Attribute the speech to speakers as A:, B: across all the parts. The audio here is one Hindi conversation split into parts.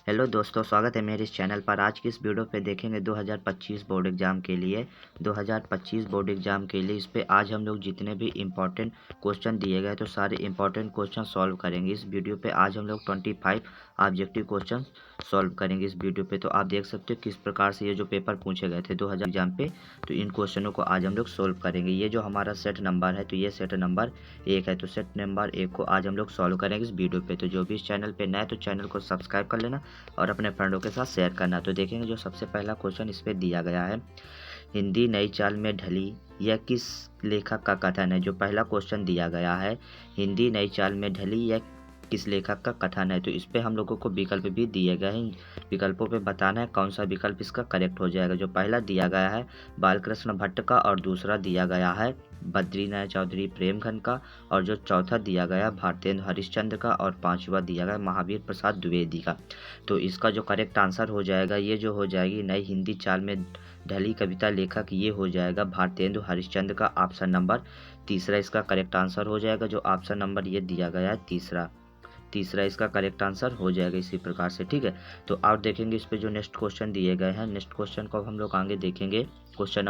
A: हेलो दोस्तों, स्वागत है मेरे इस चैनल पर। आज की इस वीडियो पे देखेंगे 2025 बोर्ड एग्ज़ाम के लिए 2025 बोर्ड एग्ज़ाम के लिए इस पे आज हम लोग जितने भी इम्पोर्टेंट क्वेश्चन दिए गए तो सारे इम्पोर्टेंट क्वेश्चन सॉल्व करेंगे। इस वीडियो पे आज हम लोग 25 ऑब्जेक्टिव क्वेश्चन सॉल्व करेंगे इस वीडियो पे। तो आप देख सकते हो किस प्रकार से ये जो पेपर पूछे गए थे 2000 एग्जाम पे, तो इन क्वेश्चनों को आज हम लोग सॉल्व करेंगे। ये जो हमारा सेट नंबर है तो ये सेट नंबर 1 है, तो सेट नंबर 1 को आज हम लोग सॉल्व करेंगे इस वीडियो पे। तो जो भी इस चैनल पे नया है तो चैनल को सब्सक्राइब कर लेना और अपने फ्रेंडों के साथ शेयर करना। तो देखेंगे जो सबसे पहला क्वेश्चन इस पे दिया गया है, हिंदी नई चाल में ढली यह किस लेखक का कथन है। जो पहला क्वेश्चन दिया गया है, हिंदी नई चाल में ढली यह किस लेखक का कथन है, तो इस पे हम लोगों को विकल्प भी दिए गए हैं। विकल्पों पे बताना है कौन सा विकल्प इसका करेक्ट हो जाएगा। जो पहला दिया गया है बालकृष्ण भट्ट का, और दूसरा दिया गया है बद्रीनाथ चौधरी प्रेमघन का, और जो चौथा दिया गया भारतेंदु हरिश्चंद्र का, और पांचवा दिया गया महावीर प्रसाद द्विवेदी का। तो इसका जो करेक्ट आंसर हो जाएगा, ये जो हो जाएगी नई हिंदी चाल में ढली कविता लेखक, ये हो जाएगा भारतेंदु हरिश्चंद्र का। ऑप्शन नंबर तीसरा इसका करेक्ट आंसर हो जाएगा। जो ऑप्शन नंबर ये दिया गया है तीसरा तीसरा इसका करेक्ट आंसर हो जाएगा इसी प्रकार से। ठीक है, तो आप देखेंगे इस पे जो नेक्स्ट क्वेश्चन दिए गए हैं, नेक्स्ट क्वेश्चन को हम लोग आगे देखेंगे। क्वेश्चन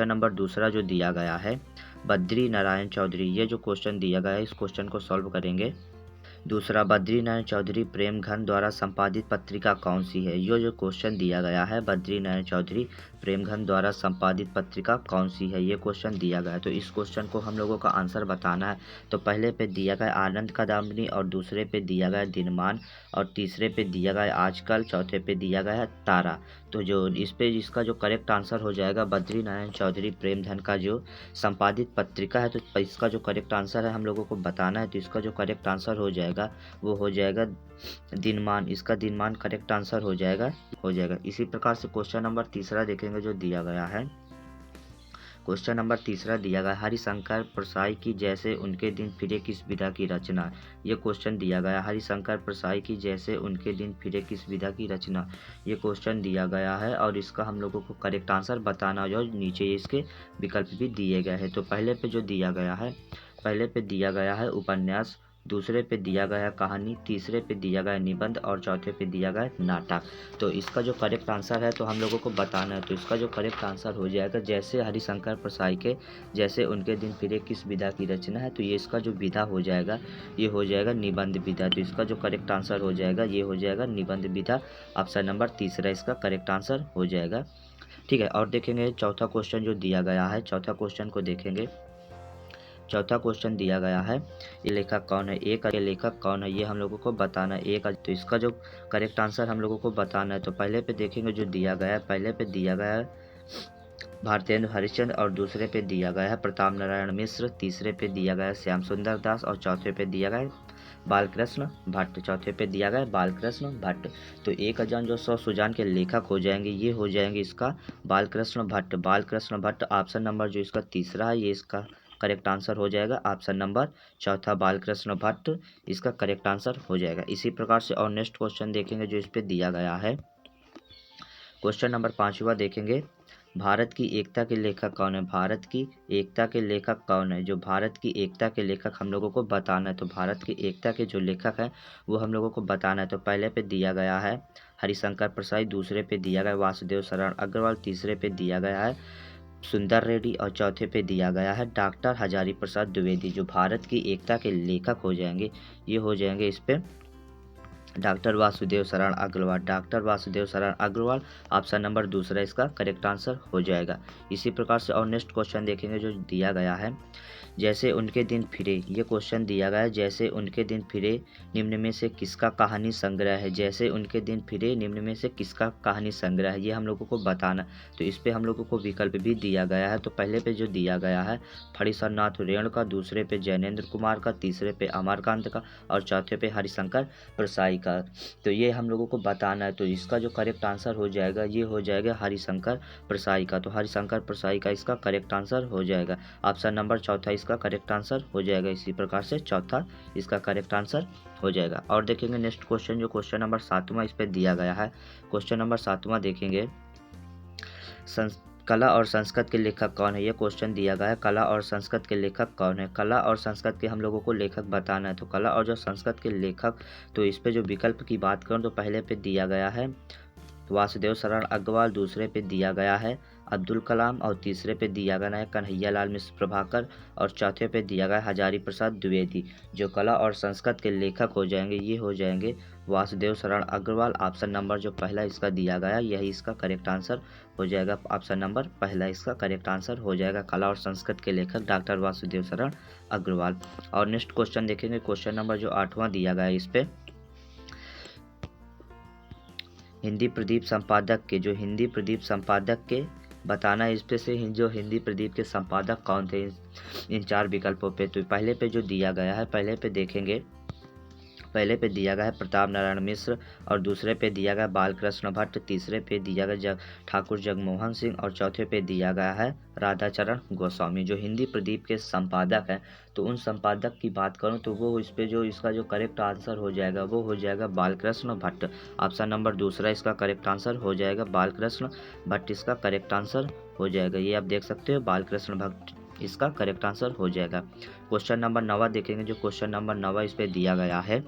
A: नंबर दूसरा जो दिया गया है बद्री नारायण चौधरी, ये जो क्वेश्चन दिया गया है इस क्वेश्चन को सॉल्व करेंगे। दूसरा, बद्रीनारायण चौधरी प्रेमघन द्वारा संपादित पत्रिका कौन सी है। ये जो क्वेश्चन दिया गया है बद्रीनारायण चौधरी प्रेमघन द्वारा संपादित पत्रिका कौन सी है, ये क्वेश्चन दिया गया है। तो इस क्वेश्चन को हम लोगों का आंसर बताना है। तो पहले पे दिया गया आनंद का दामिनी, और दूसरे पे दिया गया दिनमान, और तीसरे पे दिया गया आजकल, चौथे पे दिया गया है तारा। तो जो इस पे इसका जो करेक्ट आंसर हो जाएगा बद्रीनारायण चौधरी प्रेमधन का जो संपादित पत्रिका है, तो इसका जो करेक्ट आंसर है हम लोगों को बताना है। तो इसका जो करेक्ट आंसर हो जाएगा वो हो जाएगा दिनमान। इसका दिनमान करेक्ट आंसर हो जाएगा। इसी प्रकार से क्वेश्चन नंबर तीसरा देखेंगे जो दिया गया है। क्वेश्चन नंबर तीसरा दिया गया, हरिशंकर प्रसाई की जैसे उनके दिन फिरे किस विधा की रचना। ये क्वेश्चन दिया गया, हरिशंकर प्रसाई की जैसे उनके दिन फिरे किस विधा की रचना, ये क्वेश्चन दिया गया है। और इसका हम लोगों को करेक्ट आंसर बताना जो नीचे इसके विकल्प भी दिए गए हैं। तो पहले पे जो दिया गया है, पहले पे दिया गया है उपन्यास, दूसरे पे दिया गया कहानी, तीसरे पे दिया गया निबंध, और चौथे पे दिया गया नाटक। तो इसका जो करेक्ट आंसर है तो हम लोगों को बताना है। तो इसका जो करेक्ट आंसर हो जाएगा, जैसे हरिशंकर प्रसाई के जैसे उनके दिन फिरे किस विधा की रचना है, तो ये इसका जो विधा हो जाएगा ये हो जाएगा निबंध विधा। तो इसका जो करेक्ट आंसर हो जाएगा ये हो जाएगा निबंध विधा। ऑप्शन नंबर तीसरा इसका करेक्ट आंसर हो जाएगा। ठीक है, और देखेंगे चौथा क्वेश्चन जो दिया गया है, चौथा क्वेश्चन को देखेंगे। चौथा क्वेश्चन दिया गया है, ये लेखक कौन है, एक लेखक कौन है, ये हम लोगों को बताना है। एक, तो इसका जो करेक्ट आंसर हम लोगों को बताना है। तो पहले पे देखेंगे जो दिया गया है, पहले पे दिया गया है भारतेंदु हरिश्चंद्र, और दूसरे पे दिया गया है प्रताप नारायण मिश्र, तीसरे पे दिया गया है श्याम सुंदर दास, और चौथे पे दिया गया है बालकृष्ण भट्ट। चौथे पे दिया गया है बालकृष्ण भट्ट। तो एक अजान जो 100 सुजान के लेखक हो जाएंगे ये हो जाएंगे इसका बालकृष्ण भट्ट। बालकृष्ण भट्ट ऑप्शन नंबर जो इसका तीसरा है ये इसका करेक्ट आंसर हो जाएगा। ऑप्शन नंबर चौथा बालकृष्ण भट्ट इसका करेक्ट आंसर हो जाएगा। इसी प्रकार से और नेक्स्ट क्वेश्चन देखेंगे जो इस पे दिया गया है। क्वेश्चन नंबर पाँचवा देखेंगे, भारत की एकता के लेखक कौन है। भारत की एकता के लेखक कौन है, जो भारत की एकता के लेखक हम लोगों को बताना है। तो भारत की एकता के जो लेखक हैं वो हम लोगों को बताना है। तो पहले पे दिया गया है हरिशंकर प्रसाद, दूसरे पे दिया गया वासुदेव शरण अग्रवाल, तीसरे पे दिया गया है सुंदर रेड्डी, और चौथे पे दिया गया है डॉक्टर हजारी प्रसाद द्विवेदी। जो भारत की एकता के लेखक हो जाएंगे ये हो जाएंगे इस पे डॉक्टर वासुदेव शरण अग्रवाल। डॉक्टर वासुदेव शरण अग्रवाल ऑप्शन नंबर दूसरा इसका करेक्ट आंसर हो जाएगा। इसी प्रकार से और नेक्स्ट क्वेश्चन देखेंगे जो दिया गया है, जैसे उनके दिन फिरे, ये क्वेश्चन दिया गया है जैसे उनके दिन फिरे निम्न में से किसका कहानी संग्रह है। जैसे उनके दिन फिरे निम्न में से किसका कहानी संग्रह है, ये हम लोगों को बताना। तो इस पे हम लोगों को विकल्प भी दिया गया है। तो पहले पे जो दिया गया है फणीसरनाथ रेण का, दूसरे पे जैनेन्द्र कुमार का, तीसरे पे अमरकांत का, और चौथे पे हरिशंकर प्रसाई का। तो ये हम लोगों को बताना है। तो इसका जो करेक्ट आंसर हो जाएगा ये हो जाएगा हरिशंकर प्रसाई का। तो हरिशंकर प्रसाई का इसका करेक्ट आंसर हो जाएगा। ऑप्शन नंबर चौथा इसका करेक्ट आंसर हो जाएगा। इसी प्रकार से चौथा इसका करेक्ट आंसर हो जाएगा। और देखेंगे नेक्स्ट क्वेश्चन जो क्वेश्चन नंबर सातवां इस पे दिया गया है। क्वेश्चन नंबर सातवां देखेंगे, कला और संस्कृत के लेखक कौन है, ये क्वेश्चन दिया गया है। कला और संस्कृत के लेखक कौन है, कला और संस्कृत के हम लोगों को लेखक बताना है। तो कला और जो संस्कृत के लेखक, तो इस पे जो विकल्प की बात करूँ तो पहले पे दिया गया है वासुदेव शरण अग्रवाल, दूसरे पे दिया गया है अब्दुल कलाम, और तीसरे पे दिया गया है कन्हैया लाल मिश्र प्रभाकर, और चौथे पे दिया गया हजारी प्रसाद द्विवेदी। जो कला और संस्कृत के लेखक हो जाएंगे ये हो जाएंगे वासुदेव शरण अग्रवाल। ऑप्शन नंबर जो पहला इसका दिया गया यही इसका करेक्ट आंसर हो जाएगा। ऑप्शन नंबर पहला इसका करेक्ट आंसर हो जाएगा। कला और संस्कृत के लेखक डॉक्टर वासुदेव शरण अग्रवाल। और नेक्स्ट क्वेश्चन देखेंगे, क्वेश्चन नंबर जो 8वां दिया गया है इस पे हिंदी प्रदीप संपादक के, जो हिंदी प्रदीप संपादक के बताना है। इस पे से जो हिंदी प्रदीप के संपादक कौन थे इन 4 विकल्पों पे। तो पहले पे जो दिया गया है, पहले पे देखेंगे, पहले पे दिया गया है प्रताप नारायण मिश्र, और दूसरे पे दिया गया बालकृष्ण भट्ट, तीसरे पे दिया गया ठाकुर जगमोहन सिंह, और चौथे पे दिया गया है राधाचरण गोस्वामी। जो हिंदी प्रदीप के संपादक हैं, तो उन संपादक की बात करूं तो वो इस पे जो इसका जो करेक्ट आंसर हो जाएगा वो हो जाएगा बालकृष्ण भट्ट। ऑप्शन नंबर दूसरा इसका करेक्ट आंसर हो जाएगा बालकृष्ण भट्ट, इसका करेक्ट आंसर हो जाएगा। ये आप देख सकते हो बालकृष्ण भट्ट इसका करेक्ट आंसर हो जाएगा। क्वेश्चन नंबर 9 देखेंगे, जो क्वेश्चन नंबर 9 इस पे दिया गया है।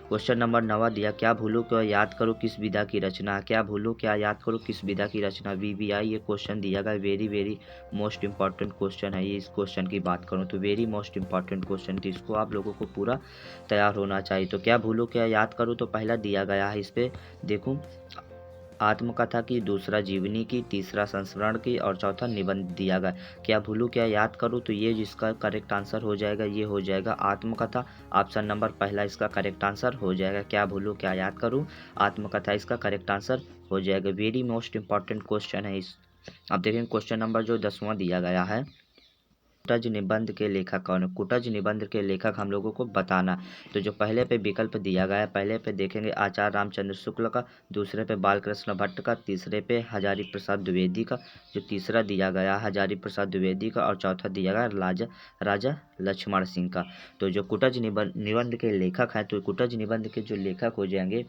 A: क्वेश्चन नंबर 9 दिया, क्या भूलूं क्या याद करूं किस विधा की रचना है, क्या भूलूं क्या याद करूं किस विधा की रचना, VVI ये क्वेश्चन दिया गया। Very very most important question है ये। इस क्वेश्चन की बात करूं तो वेरी मोस्ट इंपॉर्टेंट क्वेश्चन थी, इसको आप लोगों को पूरा तैयार होना चाहिए। तो क्या भूलूं क्या याद करूं, तो पहला दिया गया है इस पे देखूं आत्मकथा की, दूसरा जीवनी की, तीसरा संस्मरण की, और चौथा निबंध दिया गया। क्या भूलूं क्या याद करूं, तो ये जिसका करेक्ट आंसर हो जाएगा ये हो जाएगा आत्मकथा। ऑप्शन नंबर पहला इसका करेक्ट आंसर हो जाएगा। क्या भूलूं क्या याद करूं, आत्मकथा इसका करेक्ट आंसर हो जाएगा। वेरी मोस्ट इंपॉर्टेंट क्वेश्चन है इस। अब देखेंगे क्वेश्चन नंबर जो 10वां दिया गया है, कुटज निबंध के लेखक कौन है, कुटज निबंध के लेखक हम लोगों को बताना। तो जो पहले पे विकल्प दिया गया है, पहले पे देखेंगे आचार्य रामचंद्र शुक्ल का, दूसरे पे बालकृष्ण भट्ट का, तीसरे पे हजारी प्रसाद द्विवेदी का, जो तीसरा दिया गया है हजारी प्रसाद द्विवेदी का, और चौथा दिया गया राजा लक्ष्मण सिंह का। तो जो कुटज निबंध के लेखक हैं, तो कुटज निबंध के जो लेखक हो जाएंगे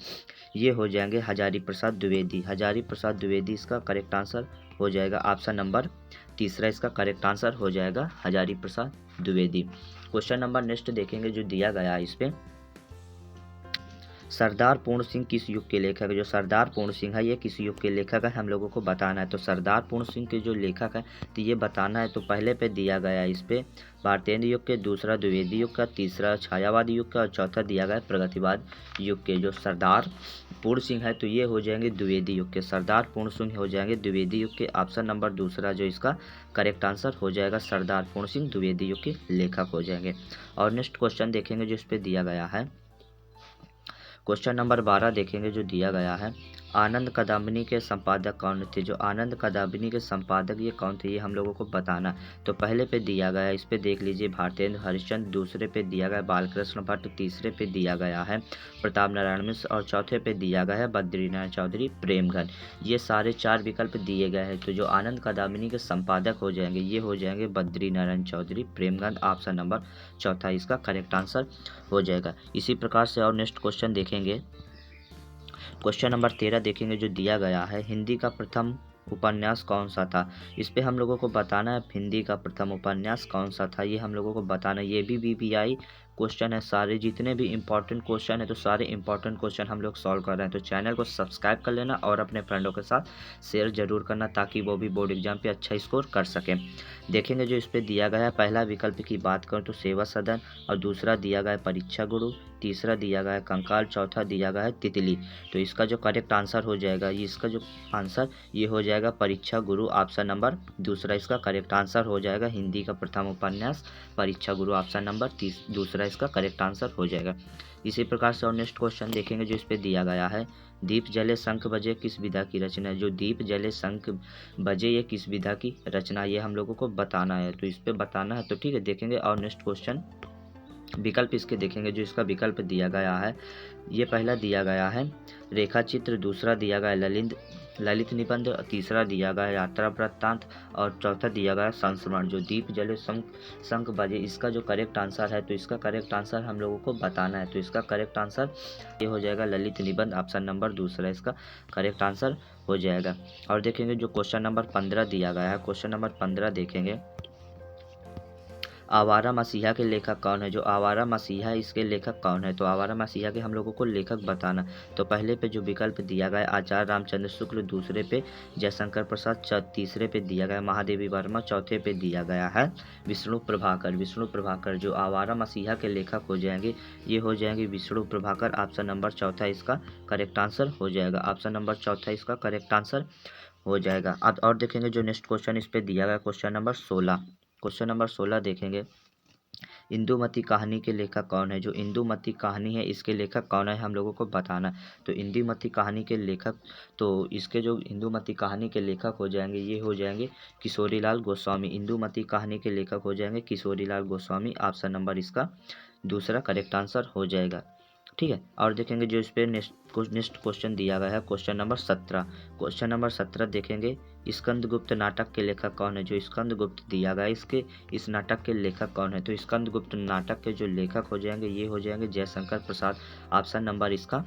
A: ये हो जाएंगे हजारी प्रसाद द्विवेदी। हजारी प्रसाद द्विवेदी इसका करेक्ट आंसर हो जाएगा। ऑप्शन नंबर तीसरा इसका करेक्ट आंसर हो जाएगा Hazari Prasad Dwivedi. Question number next देखेंगे जो दिया गया है इस पे, सरदार पूर्ण सिंह किस युग के लेखक है। जो सरदार पूर्ण सिंह है ये किस युग के लेखक है हम लोगों को बताना है। तो सरदार पूर्ण सिंह के जो लेखक है तो ये बताना है। तो पहले पे दिया गया है इस पे भारतेंद्र युग के, दूसरा द्विवेदी युग का, तीसरा छायावादी युग का, और चौथा दिया गया है प्रगतिवाद युग के। जो सरदार पूर्ण सिंह है तो ये हो जाएंगे द्विवेदी युग के, सरदार पूर्ण सिंह हो जाएंगे द्विवेदी युग के। ऑप्शन नंबर दूसरा जो इसका करेक्ट आंसर हो जाएगा सरदार पूर्ण सिंह द्विवेदी युग के लेखक हो जाएंगे। और नेक्स्ट क्वेश्चन देखेंगे जो इस पे दिया गया है, क्वेश्चन नंबर 12 देखेंगे जो दिया गया है, आनंद कदम्बनी के संपादक कौन थे। जो आनंद कदम्बनी के संपादक ये कौन थे ये हम लोगों को बताना। तो पहले पे दिया गया है इस पे देख लीजिए भारतेंद्र हरिश्चंद्र, दूसरे पे दिया गया बालकृष्ण भट्ट, तीसरे पे दिया गया है प्रताप नारायण मिश्र, और चौथे पे दिया गया है बद्रीनारायण चौधरी प्रेमघन। ये सारे 4 विकल्प दिए गए हैं। तो जो आनंद कदम्बनी के संपादक हो जाएंगे ये हो जाएंगे बद्रीनारायण चौधरी प्रेमघन। ऑप्शन नंबर चौथा इसका करेक्ट आंसर हो जाएगा। इसी प्रकार से और नेक्स्ट क्वेश्चन देखेंगे, क्वेश्चन नंबर 13 देखेंगे जो दिया गया है, हिंदी का प्रथम उपन्यास कौन सा था। इस पे हम लोगों को बताना है हिंदी का प्रथम उपन्यास कौन सा था, ये हम लोगों को बताना है। ये भी VVI क्वेश्चन है, सारे जितने भी इंपॉर्टेंट क्वेश्चन है तो सारे इंपॉर्टेंट क्वेश्चन हम लोग सॉल्व कर रहे हैं। तो चैनल को सब्सक्राइब कर लेना और अपने फ्रेंडों के साथ शेयर जरूर करना ताकि वो भी बोर्ड एग्जाम पे अच्छा स्कोर कर सकें। देखेंगे जो इस पे दिया गया है, पहला विकल्प की बात करूँ तो सेवा सदन, और दूसरा दिया गया है परीक्षा गुरु, तीसरा दिया गया है कंकाल, चौथा दिया गया है तितली। तो इसका जो करेक्ट आंसर हो जाएगा ये इसका जो आंसर ये हो जाएगा परीक्षा गुरु। ऑप्शन नंबर दूसरा इसका करेक्ट आंसर हो जाएगा, हिंदी का प्रथम उपन्यास परीक्षा गुरु। ऑप्शन नंबर दूसरा इसका करेक्ट आंसर हो जाएगा। इसी प्रकार से और नेक्स्ट क्वेश्चन देखेंगे जो इस पे दिया गया है, दीप जले शंख बजे किस विधा की रचना है। जो दीप जले शंख बजे ये किस विधा की रचना, ये हम लोगों को बताना है। तो इस पे बताना है तो ठीक है। देखेंगे और नेक्स्ट क्वेश्चन विकल्प इसके देखेंगे, जो इसका विकल्प दिया गया है, ये पहला दिया गया है रेखा चित्र, दूसरा दिया गया ललित निबंध, तीसरा दिया गया यात्रा वृत्तांत और चौथा दिया गया संस्मरण। जो दीप जले शंख बजे, इसका जो करेक्ट आंसर है, तो इसका करेक्ट आंसर हम लोगों को बताना है। तो इसका करेक्ट आंसर ये हो जाएगा ललित निबंध, ऑप्शन नंबर दूसरा इसका करेक्ट आंसर हो जाएगा। और देखेंगे जो क्वेश्चन नंबर 15 दिया गया है, क्वेश्चन नंबर 15 देखेंगे, आवारा मसीहा के लेखक कौन है? जो आवारा मसीहा है, इसके लेखक कौन है? तो आवारा मसीहा के हम लोगों को लेखक बताना। तो पहले पे जो विकल्प दिया गया आचार्य रामचंद्र शुक्ल, दूसरे पे जयशंकर प्रसाद, तीसरे पे दिया गया महादेवी वर्मा, चौथे पे दिया गया है विष्णु प्रभाकर। विष्णु प्रभाकर जो आवारा मसीहा के लेखक हो जाएंगे, ये हो जाएंगे विष्णु प्रभाकर। ऑप्शन नंबर चौथा इसका करेक्ट आंसर हो जाएगा। ऑप्शन नंबर चौथा इसका करेक्ट आंसर हो जाएगा। अब और देखेंगे जो नेक्स्ट क्वेश्चन इस पे दिया गया क्वेश्चन नंबर 16। क्वेश्चन नंबर 16 देखेंगे, इंदुमती कहानी के लेखक कौन है? जो इंदुमती कहानी है, इसके लेखक कौन है हम लोगों को बताना। तो इंदुमती कहानी के लेखक, तो इसके जो इंदुमती कहानी के लेखक हो जाएंगे, ये हो जाएंगे किशोरीलाल गोस्वामी। इंदुमती कहानी के लेखक हो जाएंगे किशोरीलाल गोस्वामी। ऑप्शन नंबर इसका दूसरा करेक्ट आंसर हो जाएगा। ठीक है। और देखेंगे जो इस पर नेक्स्ट क्वेश्चन दिया गया है क्वेश्चन नंबर 17। क्वेश्चन नंबर 17 देखेंगे, स्कंदगुप्त नाटक के लेखक कौन है? जो स्कंदगुप्त दिया गया इसके इस नाटक के लेखक कौन है? तो स्कंदगुप्त नाटक के जो लेखक हो जाएंगे, ये हो जाएंगे जयशंकर प्रसाद। ऑप्शन नंबर इसका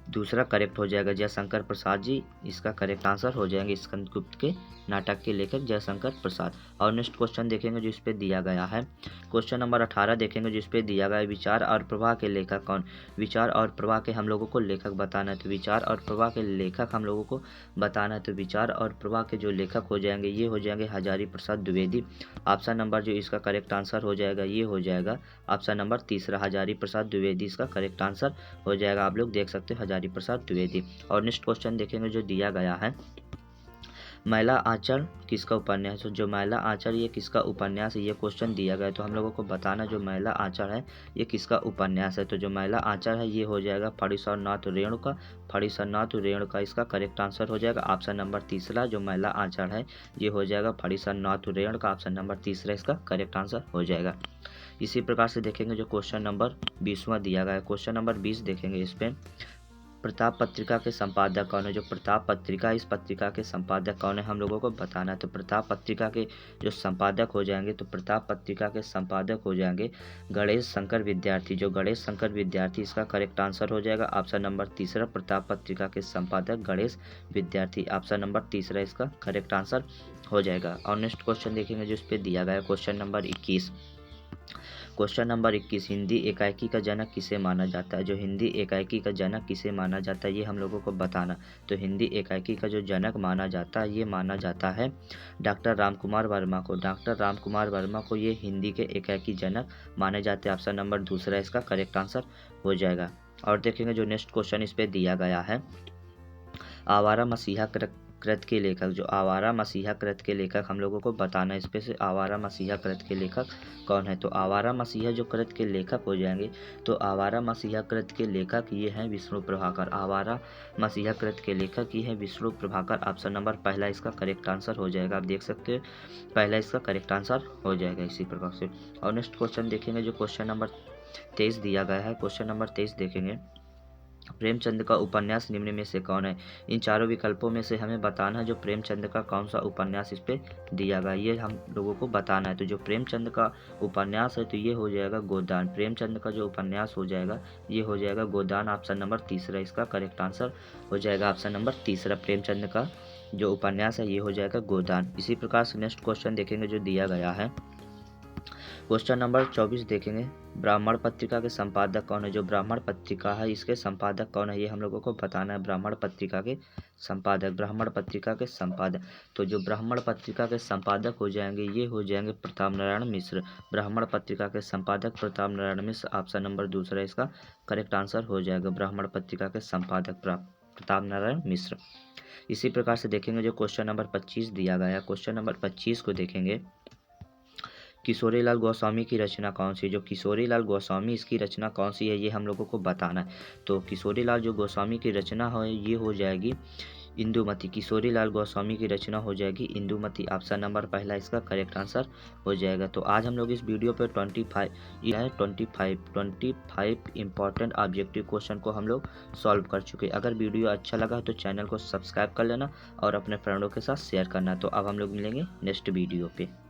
A: दूसरा करेक्ट हो जाएगा, जयशंकर प्रसाद जी इसका करेक्ट आंसर हो जाएंगे स्कंदगुप्त के नाटक के लेखक जयशंकर प्रसाद। और नेक्स्ट क्वेश्चन देखेंगे जो इस पे दिया गया है क्वेश्चन नंबर 18 देखेंगे, जिस पे दिया गया है विचार और प्रवाह के लेखक कौन? विचार और प्रवाह के हम लोगों को लेखक बताना है। तो विचार और प्रवाह के लेखक हम लोगों को बताना है। तो विचार और प्रवाह के जो लेखक हो जाएंगे, ये हो जाएंगे हजारी प्रसाद द्विवेदी। ऑप्शन नंबर जो इसका करेक्ट आंसर हो जाएगा, ये हो जाएगा ऑप्शन नंबर तीसरा, हजारी प्रसाद द्विवेदी इसका करेक्ट आंसर हो जाएगा। आप लोग देख सकते हो हजारी प्रसाद द्विवेदी। और नेक्स्ट क्वेश्चन देखेंगे जो दिया गया है, मैला आंचल किसका उपन्यास है? जो मैला आंचल ये किसका उपन्यास है, ये क्वेश्चन दिया गया है। तो हम लोगों को बताना जो मैला आंचल है, ये किसका उपन्यास है। तो जो मैला आंचल है, ये हो जाएगा फणीश्वरनाथ रेणुका। फणीश्वरनाथ रेणुका इसका करेक्ट आंसर हो जाएगा। ऑप्शन नंबर तीसरा जो मैला आंचल है, ये हो जाएगा फणीश्वरनाथ रेणुका। ऑप्शन नंबर तीसरा इसका करेक्ट आंसर हो जाएगा। इसी प्रकार से देखेंगे जो क्वेश्चन नंबर 20वां दिया गया है, क्वेश्चन नंबर 20 देखेंगे। इस पे प्रताप पत्रिका के संपादक कौन है? जो प्रताप पत्रिका, इस पत्रिका के संपादक कौन है हम लोगों को बताना है। तो प्रताप पत्रिका के जो संपादक हो जाएंगे, तो प्रताप पत्रिका के संपादक हो जाएंगे गणेश शंकर विद्यार्थी। जो गणेश शंकर विद्यार्थी इसका करेक्ट आंसर हो जाएगा। ऑप्शन नंबर तीसरा, प्रताप पत्रिका के संपादक गणेश विद्यार्थी। ऑप्शन नंबर तीसरा इसका करेक्ट आंसर हो जाएगा। और नेक्स्ट क्वेश्चन देखेंगे जो इस पे दिया गया है question number 21। Question number 21, Hindi एकाकी का जनक किसे माना जाता है? जो हिंदी एकाकी का जनक किसे माना जाता है, ये हम लोगों को बताना। तो हिंदी एकाकी का जो जनक माना जाता है, ये माना जाता है डॉक्टर रामकुमार वर्मा को। डॉक्टर रामकुमार वर्मा को ये हिंदी के एकाकी जनक माने जाते हैं। ऑप्शन नंबर दूसरा इसका करेक्ट आंसर हो जाएगा। और देखेंगे जो नेक्स्ट क्वेश्चन इस पे दिया गया है, आवारा मसीहा कृत के लेखक। जो आवारा मसीहा कृत के लेखक हम लोगों को बताना है। इस पे से आवारा मसीहा कृत के लेखक कौन है? तो आवारा मसीहा जो कृत के लेखक हो जाएंगे, तो आवारा मसीहा कृत के लेखक ये हैं विष्णु प्रभाकर। आवारा मसीहा कृत के लेखक ये हैं विष्णु प्रभाकर। ऑप्शन नंबर पहला इसका करेक्ट आंसर हो जाएगा। आप देख सकते हो पहला इसका करेक्ट आंसर हो जाएगा इसी प्रकार से। और नेक्स्ट क्वेश्चन देखेंगे जो क्वेश्चन नंबर 23 दिया गया है। क्वेश्चन नंबर 23 देखेंगे, प्रेमचंद का उपन्यास निम्न में से कौन है? इन चारों विकल्पों में से हमें बताना है जो प्रेमचंद का कौन सा उपन्यास इस पे दिया गया, ये हम लोगों को बताना है। तो जो प्रेमचंद का उपन्यास है, तो ये हो जाएगा गोदान। प्रेमचंद का जो उपन्यास हो जाएगा, ये हो जाएगा गोदान। ऑप्शन नंबर तीसरा इसका करेक्ट आंसर हो जाएगा। ऑप्शन नंबर तीसरा, प्रेमचंद का जो उपन्यास है, ये हो जाएगा गोदान। इसी प्रकार से नेक्स्ट क्वेश्चन देखेंगे जो दिया गया है, क्वेश्चन नंबर 24 देखेंगे, ब्राह्मण पत्रिका के संपादक कौन है? जो ब्राह्मण पत्रिका है, इसके संपादक कौन है, ये हम लोगों को बताना है। ब्राह्मण पत्रिका के संपादक, ब्राह्मण पत्रिका के संपादक। तो जो ब्राह्मण पत्रिका के संपादक हो जाएंगे, ये हो जाएंगे प्रताप नारायण मिश्र। ब्राह्मण पत्रिका के संपादक प्रताप नारायण मिश्र। ऑप्शन नंबर दूसरा इसका करेक्ट आंसर हो जाएगा। ब्राह्मण पत्रिका के संपादक प्रताप नारायण मिश्र। इसी प्रकार से देखेंगे जो क्वेश्चन नंबर 25 दिया गया है। क्वेश्चन नंबर 25 को देखेंगे, किशोरीलाल गोस्वामी की रचना कौन सी? जो किशोरीलाल गोस्वामी इसकी रचना कौन सी है, ये हम लोगों को बताना है। तो किशोरीलाल जो गोस्वामी की रचना है, ये हो जाएगी इंदुमती किशोरी लाल गोस्वामी की रचना हो जाएगी इंदुमती। ऑप्शन नंबर पहला इसका करेक्ट आंसर हो जाएगा। तो आज हम लोग इस वीडियो पे 25 इंपॉर्टेंट ऑब्जेक्टिव क्वेश्चन को हम लोग सॉल्व कर चुके हैं। अगर वीडियो अच्छा लगा तो चैनल को सब्सक्राइब कर लेना और अपने फ्रेंडों के साथ शेयर करना। तो अब हम लोग मिलेंगे नेक्स्ट वीडियो पे।